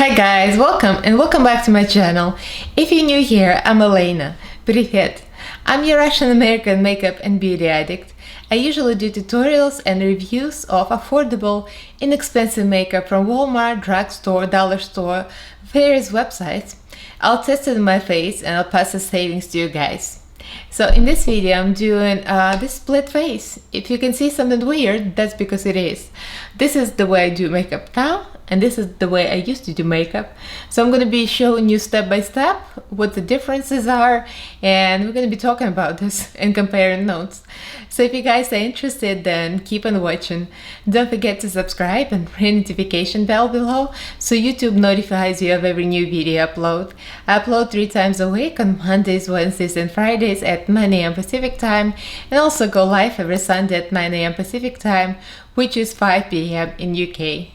Hi guys, welcome back to my channel. If you're new here, I'm Elaina. Привет! I'm your Russian-American makeup and beauty addict. I usually do tutorials and reviews of affordable, inexpensive makeup from Walmart, drugstore, dollar store, various websites. I'll test it on my face and I'll pass the savings to you guys. So in this video I'm doing this split face. If you can see something weird, that's because it is. This is the way I do makeup now, and this is the way I used to do makeup. So I'm going to be showing you step by step what the differences are, and we're going to be talking about this and comparing notes. So if you guys are interested, then keep on watching. Don't forget to subscribe and ring notification bell below so YouTube notifies you of every new video upload. I upload 3 times a week on Mondays, Wednesdays and Fridays at 9 AM Pacific time, and also go live every Sunday at 9 AM Pacific time, which is 5 PM in UK.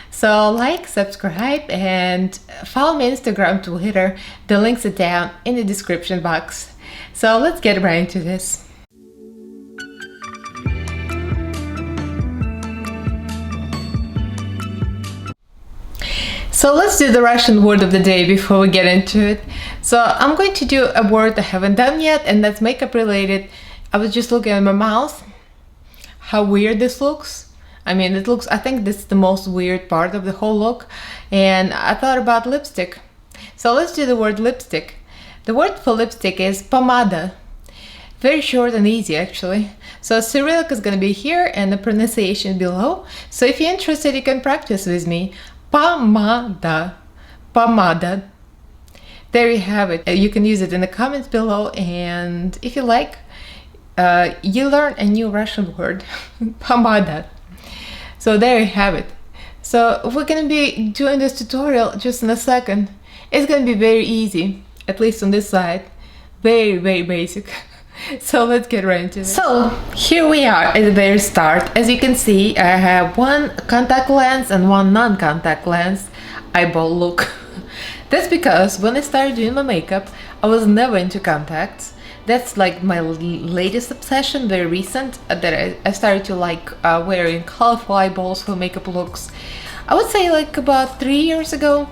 So like, subscribe, and follow me on Instagram, Twitter. The links are down in the description box. So let's get right into this. So let's do the Russian word of the day before we get into it. So I'm going to do a word I haven't done yet, and that's makeup related. I was just looking at my mouth, how weird this looks. I mean, it looks, I think this is the most weird part of the whole look, and I thought about lipstick. So let's do the word lipstick. The word for lipstick is pomada. Very short and easy actually. So Cyrillic is going to be here and the pronunciation below. So if you're interested, you can practice with me. Pomada. Pomada. There you have it. You can use it in the comments below, and if you like, you learn a new Russian word. Pomada. So there you have it. So we're gonna be doing this tutorial just in a second. It's gonna be very easy, at least on this side. Very basic. So let's get right into it. So here we are at the very start. As you can see, I have one contact lens and one non-contact lens eyeball look. That's because when I started doing my makeup, I was never into contacts. That's like my latest obsession, very recent, that I started to like wearing colorful eyeballs for makeup looks. I would say like about 3 years ago,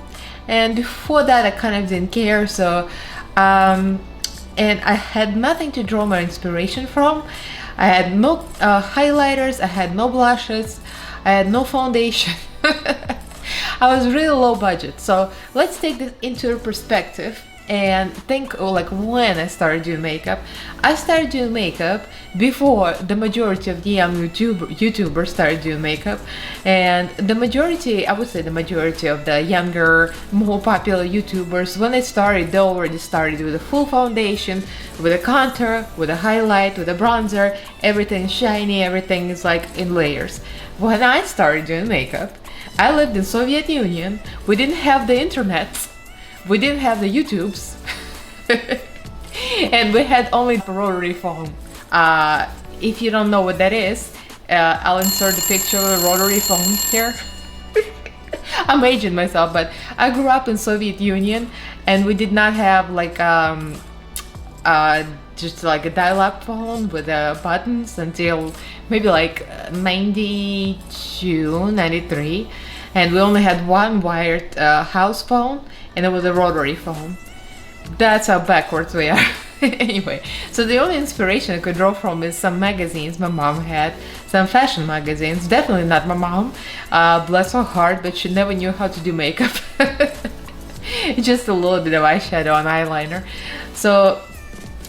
and before that I kind of didn't care. So and I had nothing to draw my inspiration from. I had no highlighters, I had no blushes, I had no foundation. I was really low budget. So let's take this into perspective and think like when I started doing makeup. I started doing makeup before the majority of the young YouTubers started doing makeup, and the majority, I would say the majority of the younger, more popular YouTubers, when they started, they already started with a full foundation, with a contour, with a highlight, with a bronzer, everything shiny, everything is like in layers. When I started doing makeup, I lived in Soviet Union. We didn't have the internet. We didn't have the YouTubes. And we had only rotary phone. If you don't know what that is, I'll insert the picture of a rotary phone here. I'm aging myself, but I grew up in Soviet Union, and we did not have like just like a dial-up phone with buttons until maybe like 92, 93. And we only had one wired house phone, and it was a rotary phone. That's how backwards we are. Anyway, so the only inspiration I could draw from is some magazines my mom had, some fashion magazines. Definitely not my mom, bless her heart, but she never knew how to do makeup. Just a little bit of eyeshadow and eyeliner. So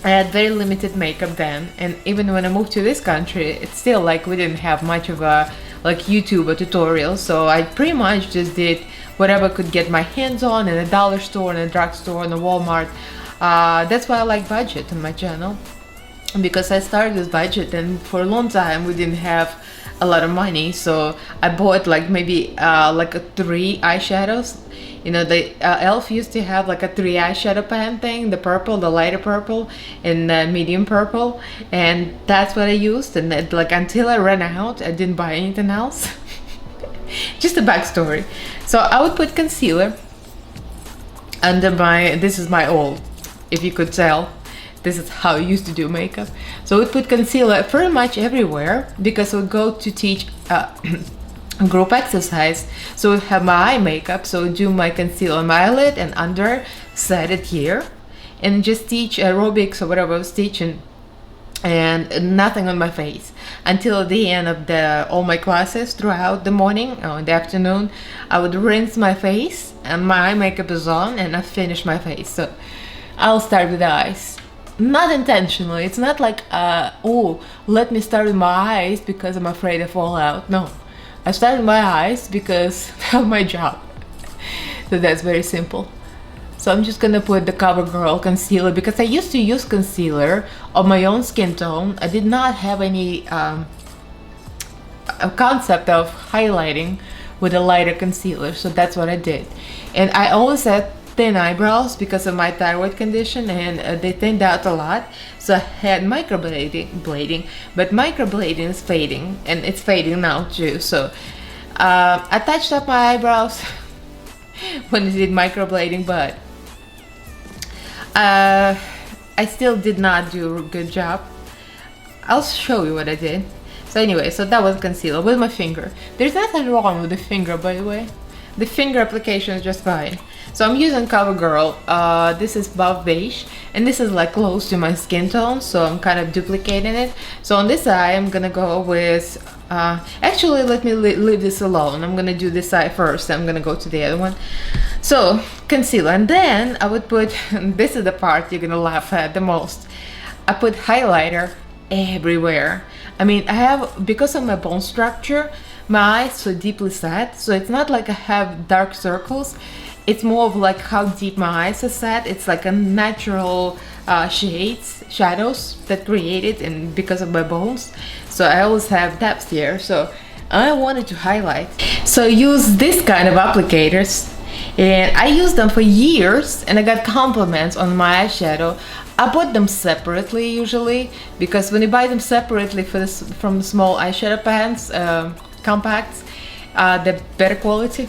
I had very limited makeup then, and even when I moved to this country, it's still like we didn't have much of a like YouTube or tutorials, so I pretty much just did whatever I could get my hands on in a dollar store, in a drugstore, in a Walmart. That's why I like budget on my channel, because I started with budget, and for a long time we didn't have a lot of money, so I bought like maybe like 3 eyeshadows. You know, the ELF used to have like a 3 eyeshadow pan thing, the purple, the lighter purple, and medium purple, and that's what I used. And it, like until I ran out, I didn't buy anything else. Just a backstory. So I would put concealer under my, this is my old, if you could tell, this is how I used to do makeup. So I would put concealer pretty much everywhere, because I would go to teach group exercise. So I have my eye makeup, so do my concealer on my eyelid and under, set it here, and just teach aerobics or whatever I was teaching, and nothing on my face until the end of all my classes throughout the morning or in the afternoon. I would rinse my face and my eye makeup is on, and I finish my face. So I'll start with the eyes, not intentionally. It's not like oh, let me start with my eyes because I'm afraid I fall out. No, I start with my eyes because of my job. So that's very simple. So I'm just gonna put the CoverGirl concealer because I used to use concealer of my own skin tone. I did not have any a concept of highlighting with a lighter concealer, so that's what I did. And I always had thin eyebrows because of my thyroid condition, and they thinned out a lot. So I had microblading, but microblading is fading, and it's fading now too. So I touched up my eyebrows when I did microblading, but I still did not do a good job. I'll show you what I did. So anyway, so that was concealer with my finger. There's nothing wrong with the finger, by the way. The finger application is just fine. So I'm using CoverGirl. This is buff beige, and this is like close to my skin tone, so I'm kind of duplicating it. So on this eye, I'm gonna go with actually, let me leave this alone. I'm gonna do this eye first, I'm gonna go to the other one. So concealer, and then I would put this is the part you're gonna laugh at the most. I put highlighter everywhere. I mean, I have, because of my bone structure, my eyes so deeply set, so it's not like I have dark circles. It's more of like how deep my eyes are set. It's like a natural shadows that created, and because of my bones, so I always have depth here. So I wanted to highlight, so I use this kind of applicators, and I used them for years, and I got compliments on my eyeshadow. I bought them separately usually, because when you buy them separately from small eyeshadow pans, compacts, they're better quality.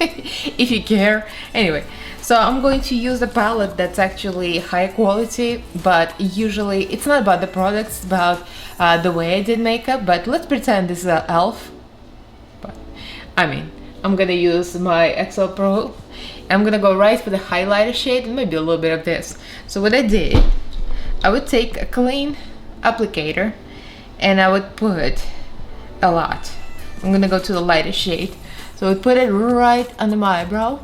If you care. Anyway, so I'm going to use a palette that's actually high quality, but usually it's not about the products, it's about the way I did makeup. But let's pretend this is an elf. But I mean, I'm gonna use my XL Pro. I'm gonna go right for the highlighter shade and maybe a little bit of this. So what I did, I would take a clean applicator and I would put a lot. I'm gonna go to the lighter shade. So I put it right under my eyebrow,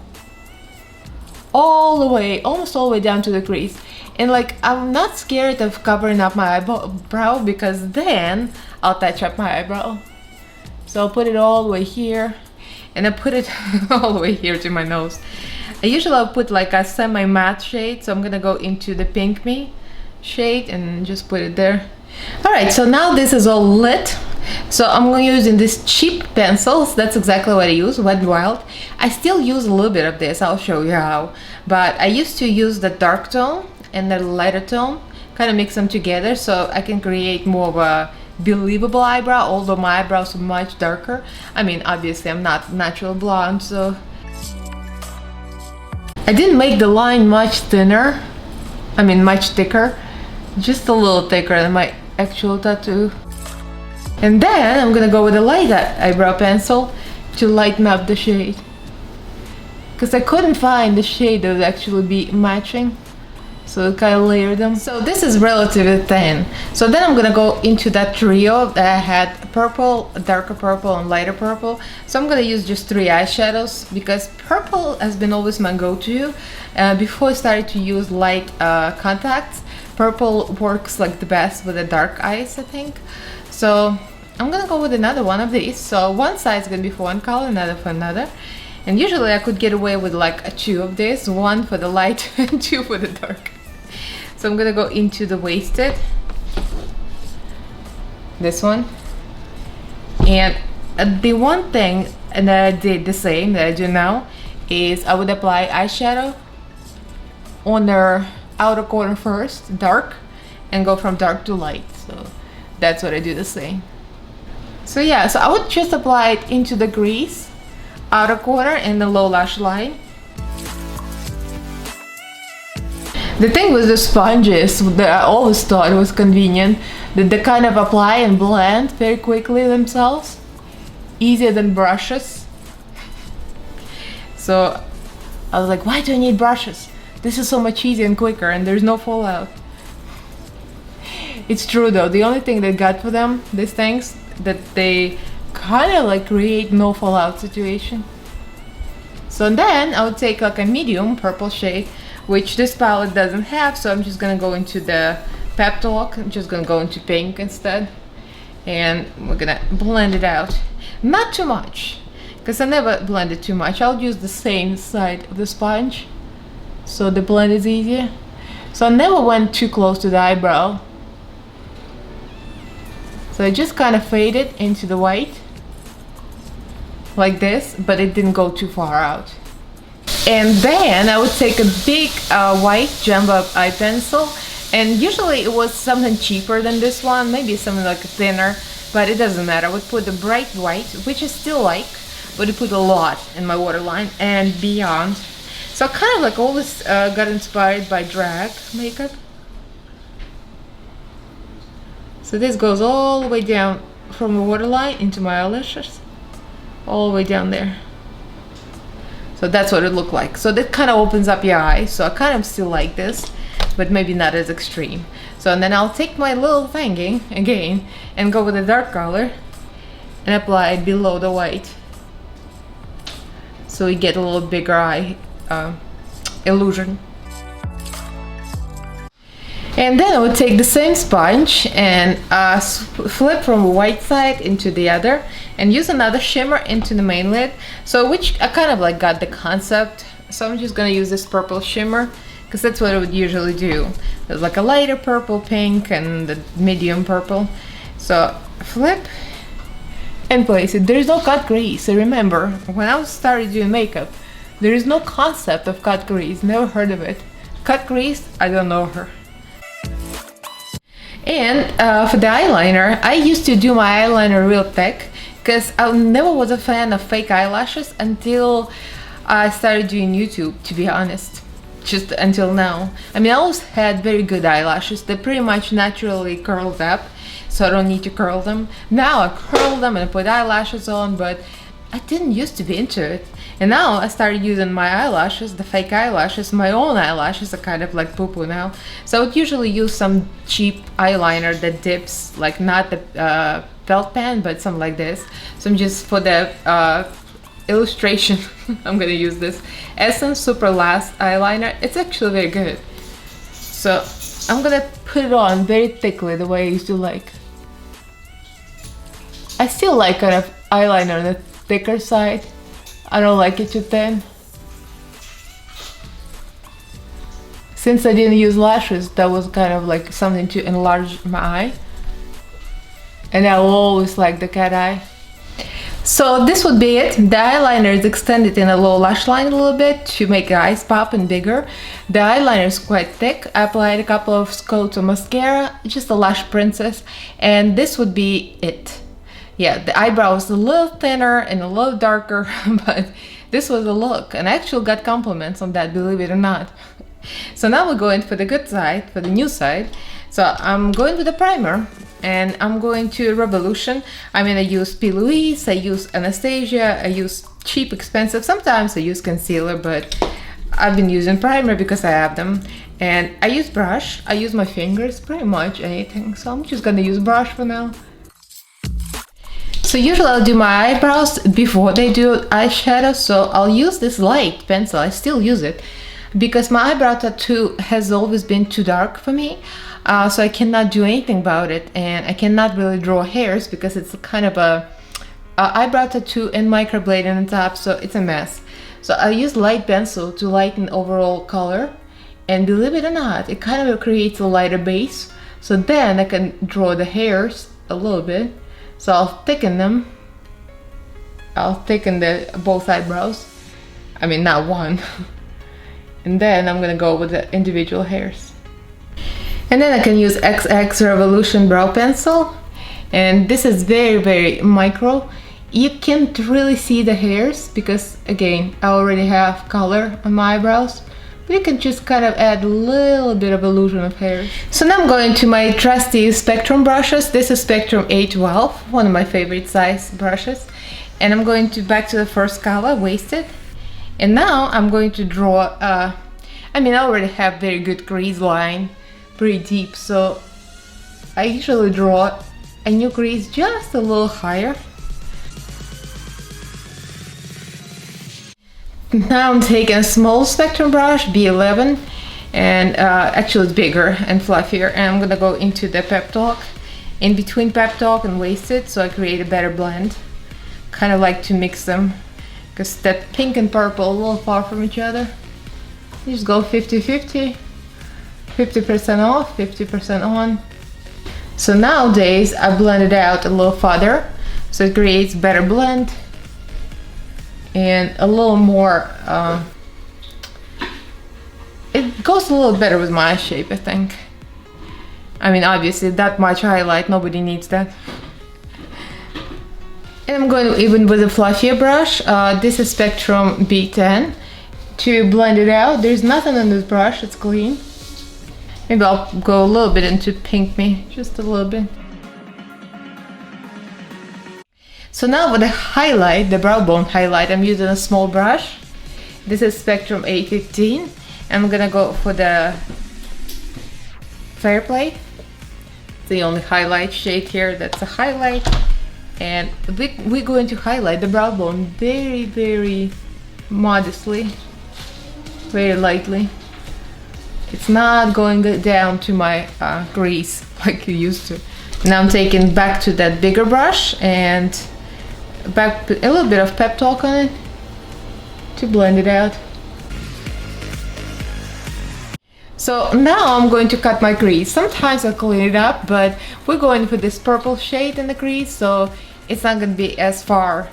all the way, almost all the way down to the crease. And like, I'm not scared of covering up my eyebrow because then I'll touch up my eyebrow. So I'll put it all the way here, and I put it all the way here to my nose. I'll put like a semi-matte shade, so I'm gonna go into the Pink Me shade and just put it there. Alright, so now this is all lit. So I'm going to using these cheap pencils. That's exactly what I use, Wet n Wild. I still use a little bit of this, I'll show you how. But I used to use the dark tone and the lighter tone, kind of mix them together so I can create more of a believable eyebrow, although my eyebrows are much darker. I mean, obviously I'm not natural blonde, so I didn't make the line much thinner, I mean much thicker, just a little thicker than my actual tattoo. And then I'm gonna go with a light eyebrow pencil to lighten up the shade, because I couldn't find the shade that would actually be matching, so I kind of layered them. So this is relatively thin. So then I'm gonna go into that trio that I had: purple, darker purple, and lighter purple. So I'm gonna use just 3 eyeshadows because purple has been always my go-to. Before I started to use light contacts, purple works like the best with the dark eyes, I think. So I'm gonna go with another one of these. So one side is gonna be for one color, another for another. And usually I could get away with like 2 of this, 1 for the light and 2 for the dark. So I'm gonna go into the wasted, this one. And the one thing that I did the same that I do now is I would apply eyeshadow on the outer corner first, dark, and go from dark to light. So that's what I do the same. So yeah, so I would just apply it into the crease, outer corner, and the low lash line. The thing with the sponges that I always thought it was convenient, that they kind of apply and blend very quickly themselves. easier than brushes. So I was like, why do I need brushes? This is so much easier and quicker, and there's no fallout. It's true though, the only thing they got for them, these things, that they kind of like create no fallout situation. So then I would take like a medium purple shade, which this palette doesn't have, so I'm just gonna go into the Pep Talk. I'm just gonna go into pink instead, and we're gonna blend it out. Not too much, because I never blend it too much. I'll use the same side of the sponge, so the blend is easier. So I never went too close to the eyebrow. So I just kind of faded into the white, like this, but it didn't go too far out. And then I would take a big white jumbo eye pencil, and usually it was something cheaper than this one, maybe something like thinner, but it doesn't matter. I would put the bright white, which I still like, but I put a lot in my waterline and beyond. So I kind of like always got inspired by drag makeup. So this goes all the way down from the waterline into my eyelashes, all the way down there. So that's what it looked like. So that kind of opens up your eye. So I kind of still like this, but maybe not as extreme. So and then I'll take my little thingy again and go with a dark color and apply it below the white, so we get a little bigger eye illusion. And then I would take the same sponge and flip from the white side into the other and use another shimmer into the main lid. So which I kind of like got the concept. So I'm just gonna use this purple shimmer because that's what I would usually do. There's like a lighter purple, pink, and the medium purple. So flip and place it. There is no cut crease. So remember, when I started doing makeup, there is no concept of cut crease. Never heard of it. Cut crease, I don't know her. And for the eyeliner, I used to do my eyeliner real thick because I never was a fan of fake eyelashes until I started doing YouTube, to be honest. Just until now. I mean, I always had very good eyelashes. They're pretty much naturally curled up, so I don't need to curl them. Now I curl them and I put eyelashes on, but I didn't used to be into it. And now I started using my eyelashes, the fake eyelashes, my own eyelashes are kind of like poo-poo now. So I would usually use some cheap eyeliner that dips, like not the felt pen, but something like this. So I'm just, for the illustration, I'm gonna use this Essence Super Last eyeliner. It's actually very good. So I'm gonna put it on very thickly, the way I used to like. I still like kind of eyeliner on the thicker side. I don't like it too thin. Since I didn't use lashes, that was kind of like something to enlarge my eye. And I always like the cat eye. So this would be it. The eyeliner is extended in a low lash line a little bit to make the eyes pop and bigger. The eyeliner is quite thick. I applied a couple of coats of mascara, just a lash princess, and this would be it. Yeah, the eyebrow was a little thinner and a little darker, but this was a look, and I actually got compliments on that, believe it or not. So now we're going for the good side, for the new side. So I'm going with the primer, and I'm going to Revolution. I mean, I use P. Louise, I use Anastasia, I use cheap, expensive. Sometimes I use concealer, but I've been using primer because I have them. And I use brush, I use my fingers, pretty much anything. So I'm just gonna use brush for now. So usually I'll do my eyebrows before they do eyeshadow, so I'll use this light pencil. I still use it because my eyebrow tattoo has always been too dark for me, so I cannot do anything about it, and I cannot really draw hairs because it's kind of a eyebrow tattoo and microblade on the top, so it's a mess. So I use light pencil to lighten overall color, and believe it or not, it kind of creates a lighter base, so then I can draw the hairs a little bit. So I'll thicken them. I'll thicken both eyebrows. I mean, not one. And then I'm gonna go with the individual hairs. And then I can use XX Revolution brow pencil. And this is very, very micro. You can't really see the hairs because, again, I already have color on my eyebrows. You can just kind of add a little bit of illusion of hair. So now I'm going to my trusty Spectrum brushes. This is Spectrum A12, one of my favorite size brushes. And I'm going to back to the first color, Wasted. And now I'm going to draw, I already have very good crease line, pretty deep, so I usually draw a new crease just a little higher. Now I'm taking a small spectrum brush, B11, and actually it's bigger and fluffier, and I'm gonna go into the Pep Talk, in between Pep Talk and Wasted, so I create a better blend. Kind of like to mix them, because that pink and purple are a little far from each other. You just go 50-50, 50% off, 50% on. So nowadays I blend it out a little further, so it creates better blend and a little more, it goes a little better with my shape, I think. Obviously that much highlight, nobody needs that. And I'm going even with a fluffier brush. This is Spectrum B10 to blend it out. There's nothing on this brush, it's clean. Maybe I'll go a little bit into Pink Me, just a little bit. So now with the highlight, the brow bone highlight, I'm using a small brush. This is Spectrum A15. I'm gonna go for the Fairplay. It's the only highlight shade here that's a highlight. And we're going to highlight the brow bone very, very modestly, very lightly. It's not going down to my crease like you used to. Now I'm taking back to that bigger brush and back a little bit of Pep Talk on it to blend it out. So now I'm going to cut my crease. Sometimes I'll clean it up, but we're going for this purple shade in the crease, so it's not going to be as far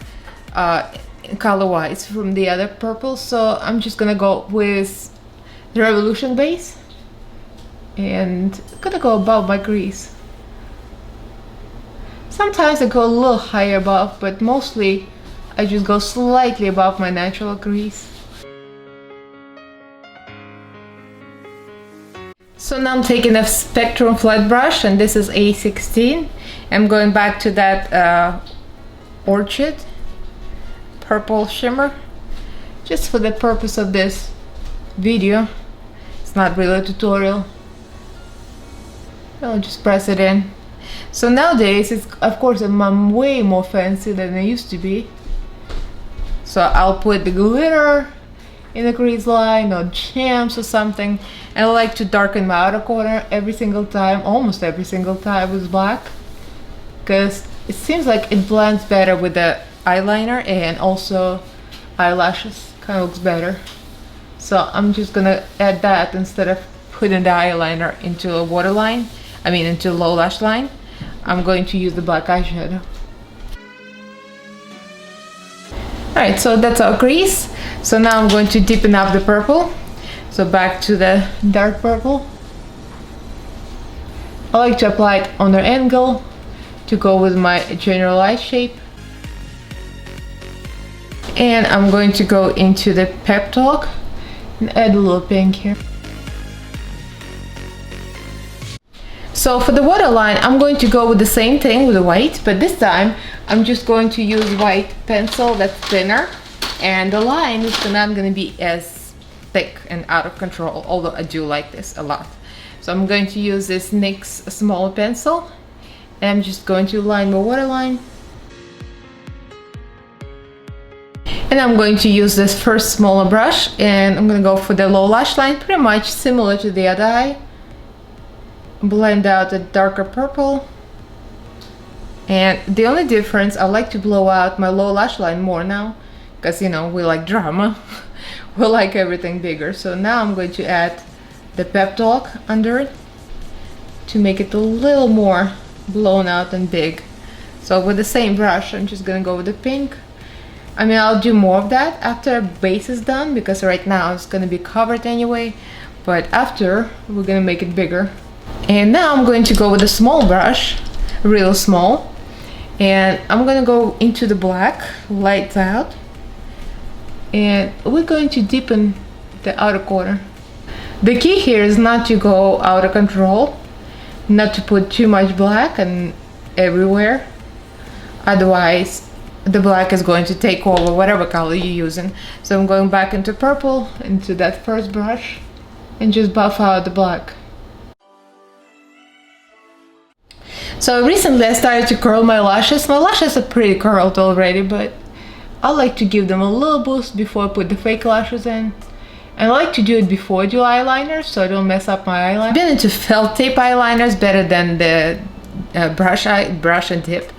color-wise from the other purple. So I'm just going to go with the Revolution base and I'm going to go above my crease. Sometimes I go a little higher above, but mostly I just go slightly above my natural crease. So now I'm taking a Spectrum flat brush, and this is A16. I'm going back to that Orchid purple shimmer, just for the purpose of this video. It's not really a tutorial. I'll just press it in. So nowadays, it's of course I'm way more fancy than I used to be. So I'll put the glitter in the crease line or gems or something. And I like to darken my outer corner every single time, almost every single time with black, because it seems like it blends better with the eyeliner, and also eyelashes kind of looks better. So I'm just gonna add that instead of putting the eyeliner into a waterline, into a low lash line. I'm going to use the black eyeshadow. Alright, so that's our crease. So now I'm going to deepen up the purple. So back to the dark purple. I like to apply it on an angle to go with my general eye shape. And I'm going to go into the Pep Talk and add a little pink here. So for the waterline, I'm going to go with the same thing with the white, but this time I'm just going to use white pencil that's thinner, and the line is not going to be as thick and out of control, although I do like this a lot. So I'm going to use this NYX small pencil, and I'm just going to line my waterline. And I'm going to use this first smaller brush, and I'm going to go for the low lash line, pretty much similar to the other eye. Blend out the darker purple. And the only difference, I like to blow out my low lash line more now, because we like drama. We like everything bigger. So now I'm going to add the Pep Talk under it to make it a little more blown out and big. So with the same brush, I'm just gonna go with the pink. I'll do more of that after base is done, because right now it's gonna be covered anyway, but after we're gonna make it bigger. And now I'm going to go with a small brush, real small, and I'm gonna go into the black, lights out, and we're going to deepen the outer corner. The key here is not to go out of control, not to put too much black and everywhere, otherwise the black is going to take over whatever color you're using. So I'm going back into purple, into that first brush, and just buff out the black. So recently I started to curl my lashes. My lashes are pretty curled already, but I like to give them a little boost before I put the fake lashes in. And I like to do it before I do eyeliner, so I don't mess up my eyeliner. I've been into felt tip eyeliners better than the brush and tip.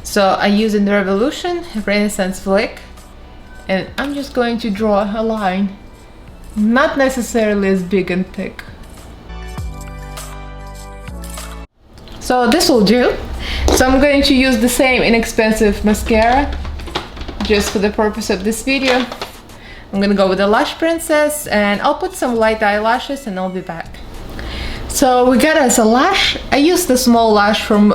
So I use in the Revolution Renaissance Flick, and I'm just going to draw a line, not necessarily as big and thick. So this will do. So I'm going to use the same inexpensive mascara just for the purpose of this video. I'm gonna go with the Lash Princess, and I'll put some light eyelashes and I'll be back. So we got as a lash, I used the small lash from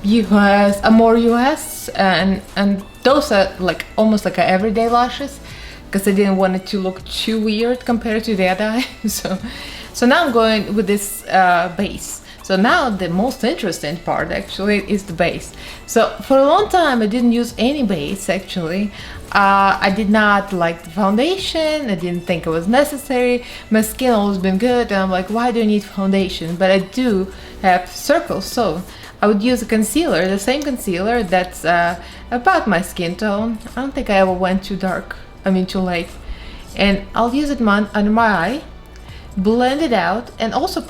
US, Amore US, and those are like almost like everyday lashes, because I didn't want it to look too weird compared to the other eye. So now I'm going with this base. So now the most interesting part actually is the base. So for a long time I didn't use any base actually. I did not like the foundation, I didn't think it was necessary. My skin always been good, and I'm like, why do I need foundation? But I do have circles, so I would use a concealer, the same concealer that's about my skin tone. I don't think I ever went too dark, too light. And I'll use it under my eye, blend it out, and also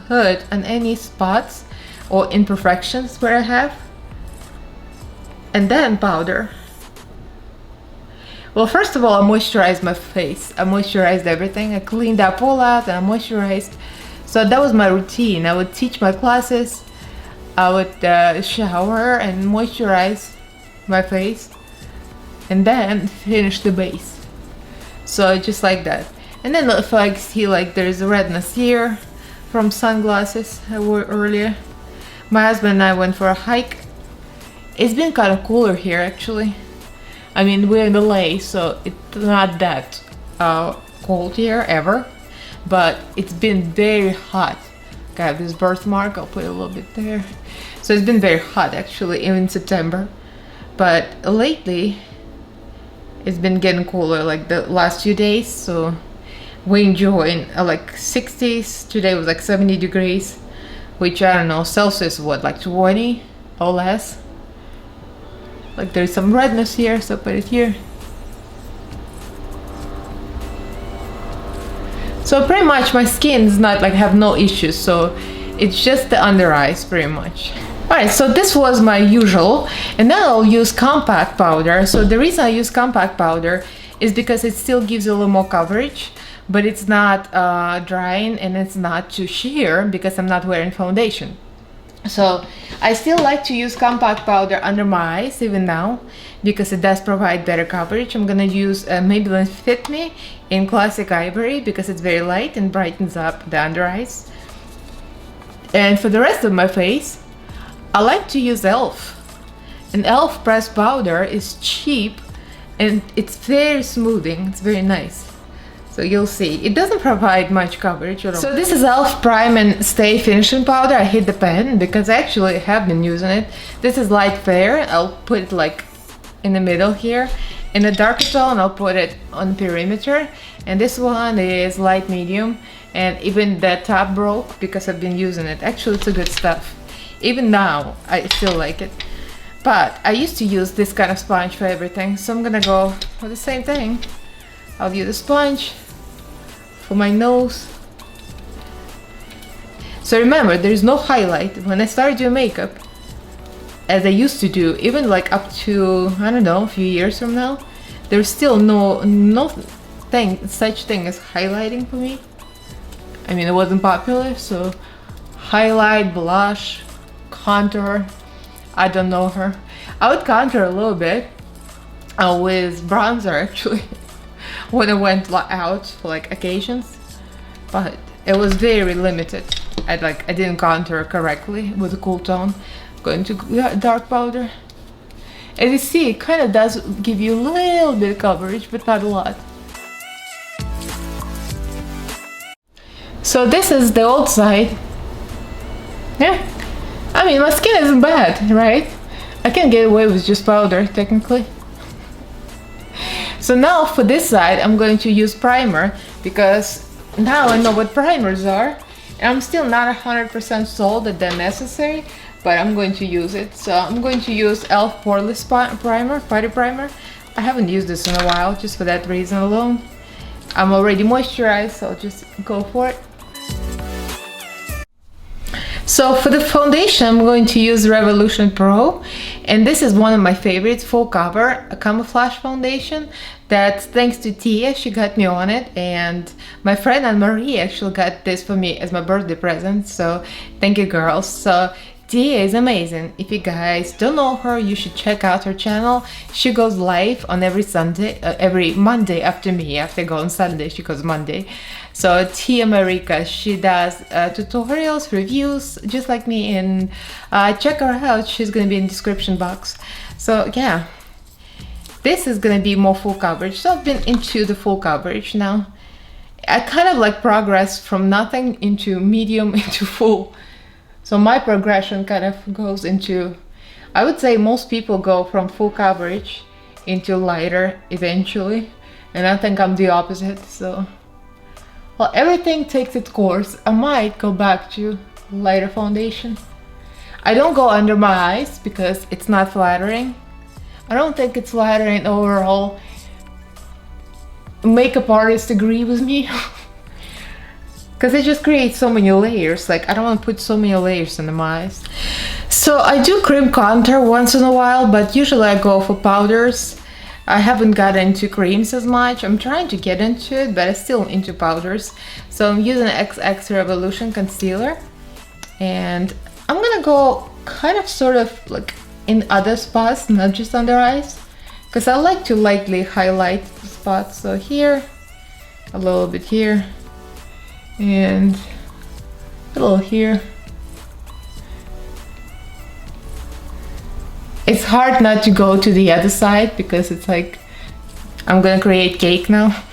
put on any spots or imperfections where I have, and then powder. Well, first of all, I moisturized my face. I moisturized everything. I cleaned up all that and I moisturized. So that was my routine. I would teach my classes, I would shower and moisturize my face, and then finish the base. So just like that. And then if I see like there's a redness here from sunglasses I wore earlier. My husband and I went for a hike. It's been kind of cooler here actually. We're in LA, so it's not that cold here ever, but it's been very hot. I have this birthmark, I'll put a little bit there. So it's been very hot actually, even in September. But lately, it's been getting cooler like the last few days, so we enjoy like 60s. Today was like 70 degrees, which I don't know, Celsius what, like 20 or less. Like there's some redness here, so put it here. So pretty much my skin is not like have no issues, so it's just the under eyes pretty much. Alright, so this was my usual, and now I'll use compact powder. So the reason I use compact powder is because it still gives you a little more coverage, but it's not drying and it's not too sheer because I'm not wearing foundation. So I still like to use compact powder under my eyes even now because it does provide better coverage. I'm gonna use Maybelline Fit Me in Classic Ivory because it's very light and brightens up the under eyes. And for the rest of my face, I like to use e.l.f. An e.l.f. pressed powder is cheap and it's very smoothing, it's very nice. So you'll see, it doesn't provide much coverage at all. So this is e.l.f. Prime and Stay Finishing Powder. I hit the pen because I actually have been using it. This is light fair. I'll put it like in the middle here. In a darker tone, I'll put it on perimeter. And this one is light medium. And even the top broke because I've been using it. Actually, it's a good stuff. Even now, I still like it. But I used to use this kind of sponge for everything. So I'm gonna go for the same thing. I'll use a sponge for my nose. So remember, there is no highlight. When I started doing makeup, as I used to do, even like up to, I don't know, a few years from now, there's still no such thing as highlighting for me. It wasn't popular, so highlight, blush, contour, I don't know her. I would contour a little bit with bronzer actually. When I went out for like occasions, but it was very limited. I didn't contour correctly with a cool tone. Going to dark powder. As you see, it kind of does give you a little bit of coverage, but not a lot. So this is the old side. Yeah, my skin isn't bad, right? I can get away with just powder technically. So now for this side I'm going to use primer, because now I know what primers are, and I'm still not 100% sold that they're necessary, but I'm going to use it. So I'm going to use e.l.f. Poreless Primer, Putty Primer. I haven't used this in a while, just for that reason alone. I'm already moisturized, so I'll just go for it. So for the foundation, I'm going to use Revolution Pro, and this is one of my favorites, full cover, a camouflage foundation that, thanks to Tia, she got me on it, and my friend Anne-Marie actually got this for me as my birthday present, so thank you girls. So Tia is amazing. If you guys don't know her, you should check out her channel. She goes live on every Monday after me. After I go on Sunday, she goes Monday. So Tia Marika, she does tutorials, reviews, just like me, and check her out. She's gonna be in the description box. So yeah, this is gonna be more full coverage. So I've been into the full coverage now. I kind of like progressed from nothing into medium into full. So my progression kind of goes into, I would say most people go from full coverage into lighter eventually, and I think I'm the opposite. So, well, everything takes its course. I might go back to lighter foundation. I don't go under my eyes because it's not flattering. I don't think it's flattering overall. Makeup artists agree with me. Because it just creates so many layers. Like, I don't want to put so many layers in my eyes. So I do cream contour once in a while, but usually I go for powders. I haven't got into creams as much. I'm trying to get into it, but I'm still into powders. So I'm using XX Revolution concealer, and I'm gonna go kind of sort of like in other spots, not just under eyes, because I like to lightly highlight the spots. So here, a little bit here, and a little here. It's hard not to go to the other side because it's like I'm gonna create cake now.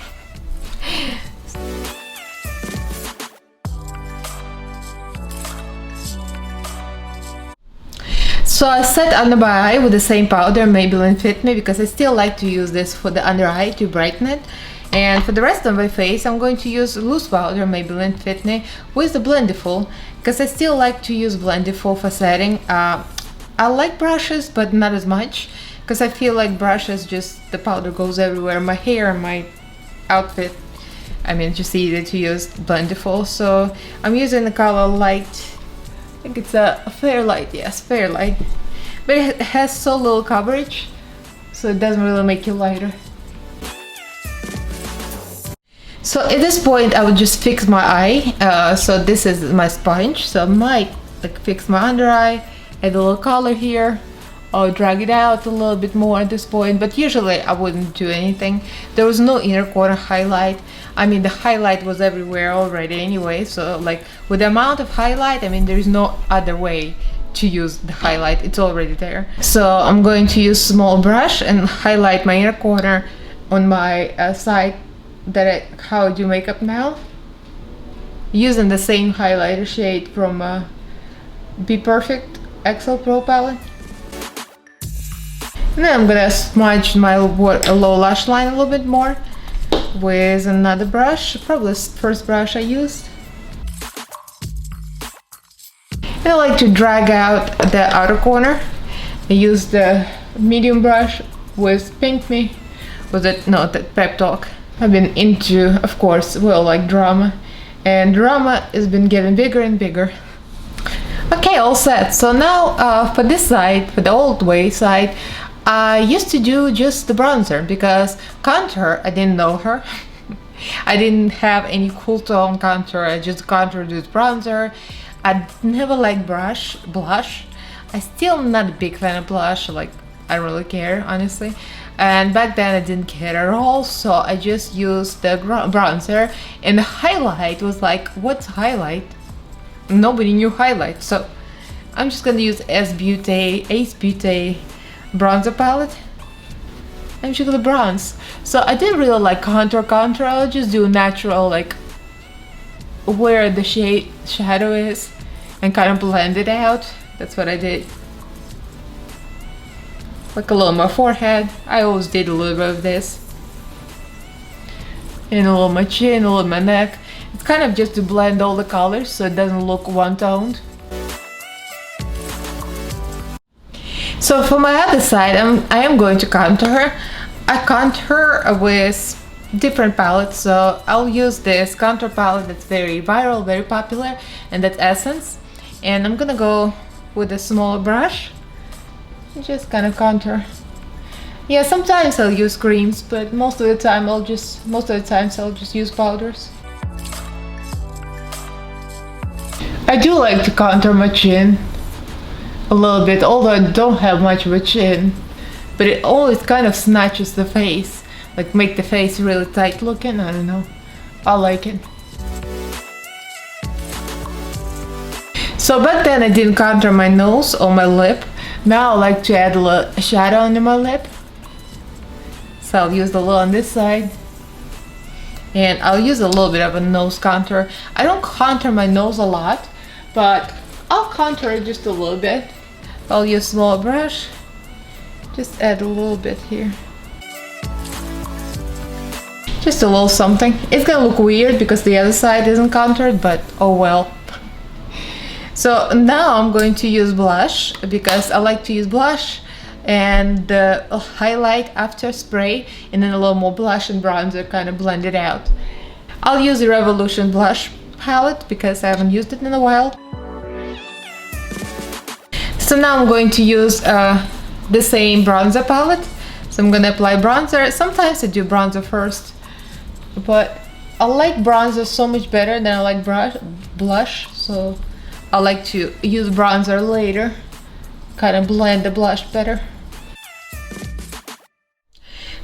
So I set under my eye with the same powder, Maybelline Fit Me, because I still like to use this for the under eye to brighten it. And for the rest of my face, I'm going to use loose powder, Maybelline Fit Me, with the Blendiful, because I still like to use Blendiful for setting. I like brushes, but not as much, because I feel like brushes, just the powder goes everywhere. My hair, my outfit, I mean, just easy to use Blendiful. So I'm using the color Light. I think it's a Fairlight, yes, Fairlight. But it has so little coverage, so it doesn't really make you lighter. So at this point, I would just fix my eye. So this is my sponge, so I might like fix my under eye, add a little color here, or drag it out a little bit more at this point, but usually I wouldn't do anything. There was no inner corner highlight. I mean, the highlight was everywhere already anyway, so like with the amount of highlight, I mean, there is no other way to use the highlight, it's already there. So I'm going to use small brush and highlight my inner corner on my side how I do makeup now, using the same highlighter shade from Be Perfect XL Pro palette. And then I'm gonna smudge my low lash line a little bit more with another brush, probably the first brush I used. And I like to drag out the outer corner. I use the medium brush with Pink Me, the Pep Talk. I've been into, of course, well, like drama, and drama has been getting bigger and bigger. Okay, all set. So now for this side, for the old way side, I used to do just the bronzer, because contour, I didn't know her. I didn't have any cool tone contour, I just contoured with bronzer. I never liked blush. I still am not a big fan of blush, like I don't really care, honestly. And back then I didn't care at all, so I just used the bronzer, and the highlight was like, what's highlight? Nobody knew highlight, so I'm just gonna use Ace Beauty bronzer palette. I'm just gonna bronze. So I didn't really like contour, I'll just do natural, like where the shadow is, and kind of blend it out. That's what I did. like a little on my forehead. I always did a little bit of this. And a little on my chin, a little on my neck. It's kind of just to blend all the colors so it doesn't look one-toned. So for my other side, I am going to contour. I contour with different palettes, so I'll use this contour palette that's very viral, very popular, and that's Essence. And I'm gonna go with a smaller brush and just kind of contour. Yeah, sometimes I'll use creams, but most of the time I'll just use powders. I do like to contour my chin a little bit, although I don't have much of a chin, but it always kind of snatches the face, like make the face really tight looking. I don't know, I like it. So back then I didn't contour my nose or my lip. Now I like to add a little shadow under my lip, so I'll use the little on this side, and I'll use a little bit of a nose contour. I don't contour my nose a lot, but I'll contour it just a little bit. I'll use a small brush, just add a little bit here. Just a little something. It's gonna look weird because the other side isn't contoured, but oh well. So now I'm going to use blush because I like to use blush and highlight after spray, and then a little more blush and bronzer kind of blend it out. I'll use the Revolution blush palette because I haven't used it in a while. So now I'm going to use the same bronzer palette. So I'm gonna apply bronzer. Sometimes I do bronzer first, but I like bronzer so much better than I like blush. So I like to use bronzer later, kind of blend the blush better.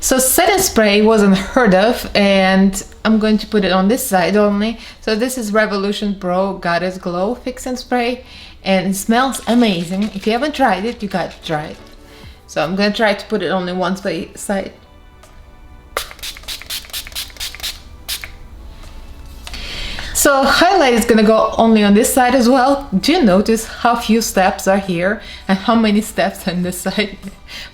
So setting spray wasn't heard of, and I'm going to put it on this side only. So this is Revolution Pro Goddess Glow Fixing Spray, and it smells amazing. If you haven't tried it, you gotta try it. So I'm gonna try to put it only one side. So highlight is gonna go only on this side as well. Do you notice how few steps are here and how many steps on this side?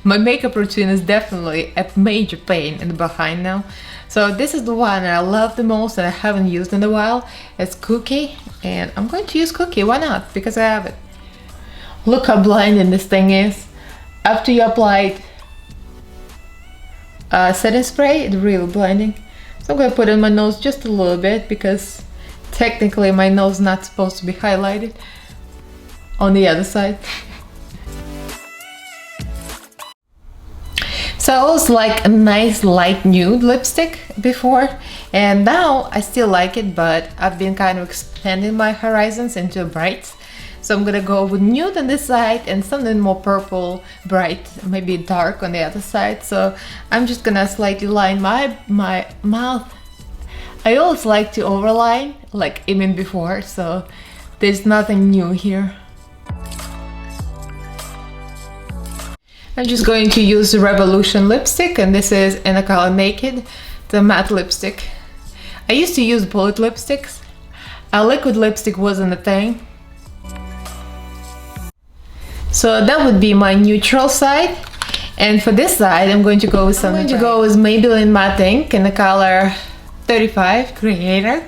My makeup routine is definitely a major pain in the behind now. So this is the one that I love the most and I haven't used in a while. It's Cookie, and I'm going to use Cookie. Why not? Because I have it. Look how blinding this thing is. After you applied setting spray, it's really blinding. So I'm gonna put it on my nose just a little bit because technically my nose is not supposed to be highlighted on the other side. So I always like a nice light nude lipstick before, and now I still like it, but I've been kind of expanding my horizons into brights. So I'm gonna go with nude on this side and something more purple, bright, maybe dark on the other side. So I'm just gonna slightly line my mouth. I always like to overline, like even before, so there's nothing new here. I'm just going to use the Revolution lipstick, and this is in the color Naked, the matte lipstick. I used to use bullet lipsticks. A liquid lipstick wasn't a thing. So that would be my neutral side. And for this side, I'm going to go with something. I'm going to go with Maybelline Matte Ink in the color 35 Creator.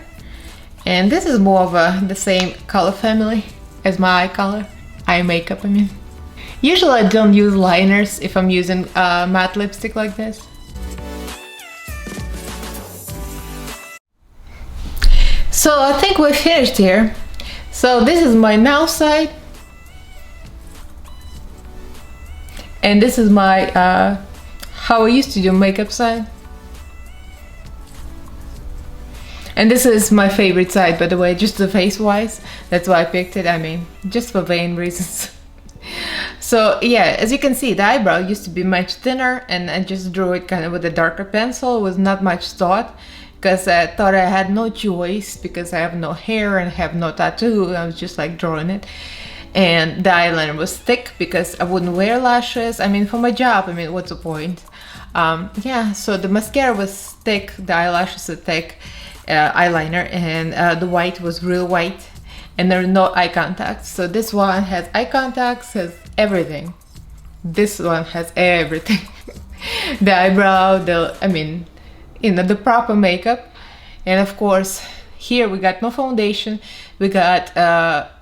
And this is more of the same color family as my eye color. Eye makeup, I mean. Usually I don't use liners if I'm using matte lipstick like this. So I think we're finished here. So this is my mouth side. And this is my how I used to do makeup side. And this is my favorite side, by the way, just the face wise. That's why I picked it. I mean, just for vain reasons. So yeah, as you can see, the eyebrow used to be much thinner, and I just drew it kind of with a darker pencil with not much thought, because I thought I had no choice because I have no hair and have no tattoo. I was just like drawing it. And the eyeliner was thick because I wouldn't wear lashes. I mean, for my job, I mean, what's the point? Yeah, so the mascara was thick, the eyelashes were thick, eyeliner, and the white was real white, and there are no eye contacts. So this one has eye contacts, has everything. This one has everything. The eyebrow, the proper makeup. And of course, here we got no foundation. We got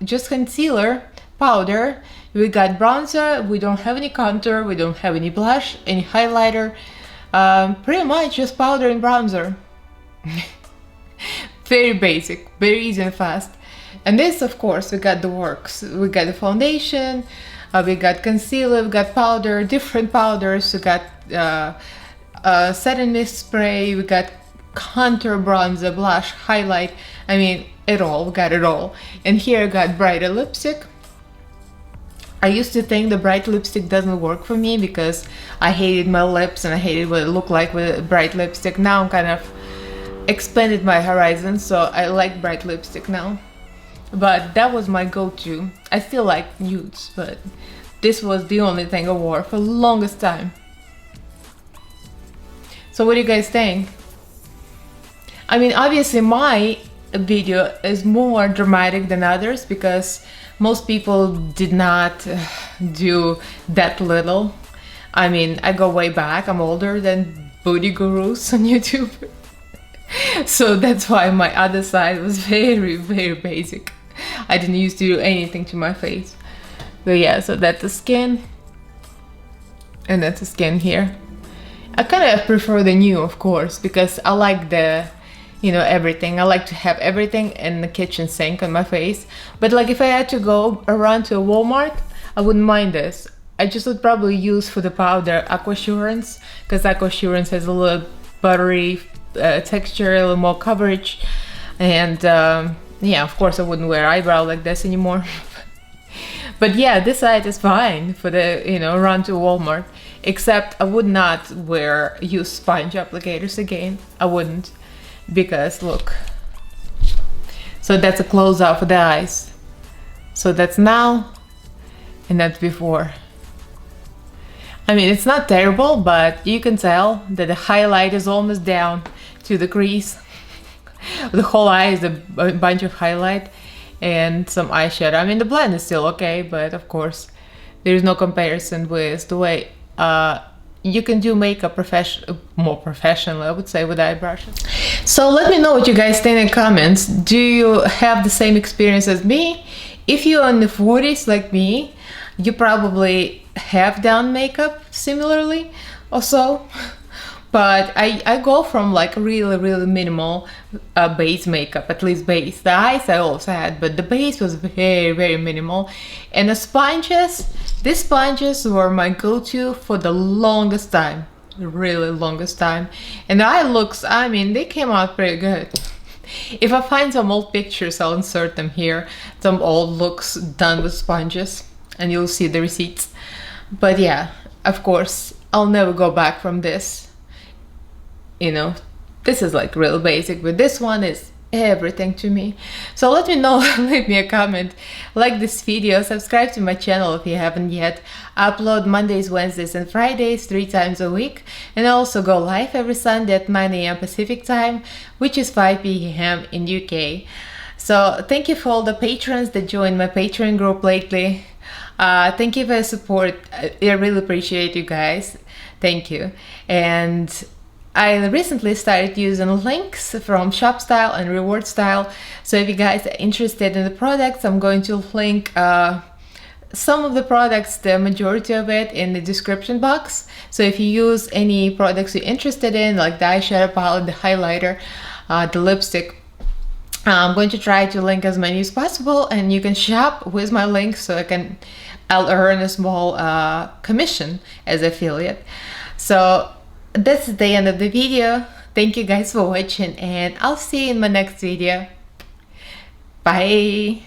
just concealer, powder. We got bronzer. We don't have any contour. We don't have any blush, any highlighter. Pretty much just powder and bronzer. Very basic, very easy and fast. And this, of course, we got the works. We got the foundation, we got concealer, we got powder, different powders. We got setting mist spray. We got contour, bronzer, blush, highlight. I mean, it all. We got it all. And here I got brighter lipstick. I used to think the bright lipstick doesn't work for me because I hated my lips and I hated what it looked like with bright lipstick. Now I'm kind of expanded my horizons, so I like bright lipstick now. But that was my go-to. I still like nudes, but this was the only thing I wore for the longest time. So what do you guys think? I mean, obviously my video is more dramatic than others because most people did not do that little. I mean, I go way back. I'm older than booty gurus on YouTube. So that's why my other side was very, very basic. I didn't used to do anything to my face. But yeah, so that's the skin. And that's the skin here. I kind of prefer the new, of course, because I like the, everything. I like to have everything in the kitchen sink on my face. But like if I had to go around to a Walmart, I wouldn't mind this. I just would probably use for the powder Aquasurance, because Aquasurance has a little buttery texture, a little more coverage. And yeah, of course I wouldn't wear eyebrow like this anymore. But yeah, this side is fine for the, run to Walmart. Except I would not use sponge applicators again. I wouldn't. Because look. So that's a close-up of the eyes. So that's now and that's before. I mean, it's not terrible, but you can tell that the highlight is almost down to the crease. The whole eye is a bunch of highlight and some eyeshadow. I mean, the blend is still okay, but of course, there's no comparison with the way you can do makeup more professionally, I would say, with eye brushes. So let me know what you guys think in the comments. Do you have the same experience as me? If you're in the 40s like me, you probably have done makeup similarly or so. But I go from like really, really minimal base makeup, at least base. The eyes I also had, but the base was very, very minimal. And the sponges, these sponges were my go-to for the longest time, really longest time. And the eye looks, I mean, they came out pretty good. If I find some old pictures, I'll insert them here. Some old looks done with sponges, and you'll see the receipts. But yeah, of course, I'll never go back from this. This is like real basic, but this one is everything to me. So let me know, leave me a comment, like this video, subscribe to my channel if you haven't yet. I upload Mondays, Wednesdays and Fridays 3 times a week, and I also go live every Sunday at 9 AM Pacific time, which is 5 PM in UK. So thank you for all the patrons that joined my Patreon group lately. Thank you for your support. I really appreciate you guys. Thank you. And I recently started using links from Shop Style and Reward Style. So if you guys are interested in the products, I'm going to link some of the products, the majority of it, in the description box. So if you use any products you're interested in, like the eyeshadow palette, the highlighter, the lipstick, I'm going to try to link as many as possible, and you can shop with my link so I'll earn a small commission as affiliate. So this is the end of the video. Thank you guys for watching, and I'll see you in my next video. Bye.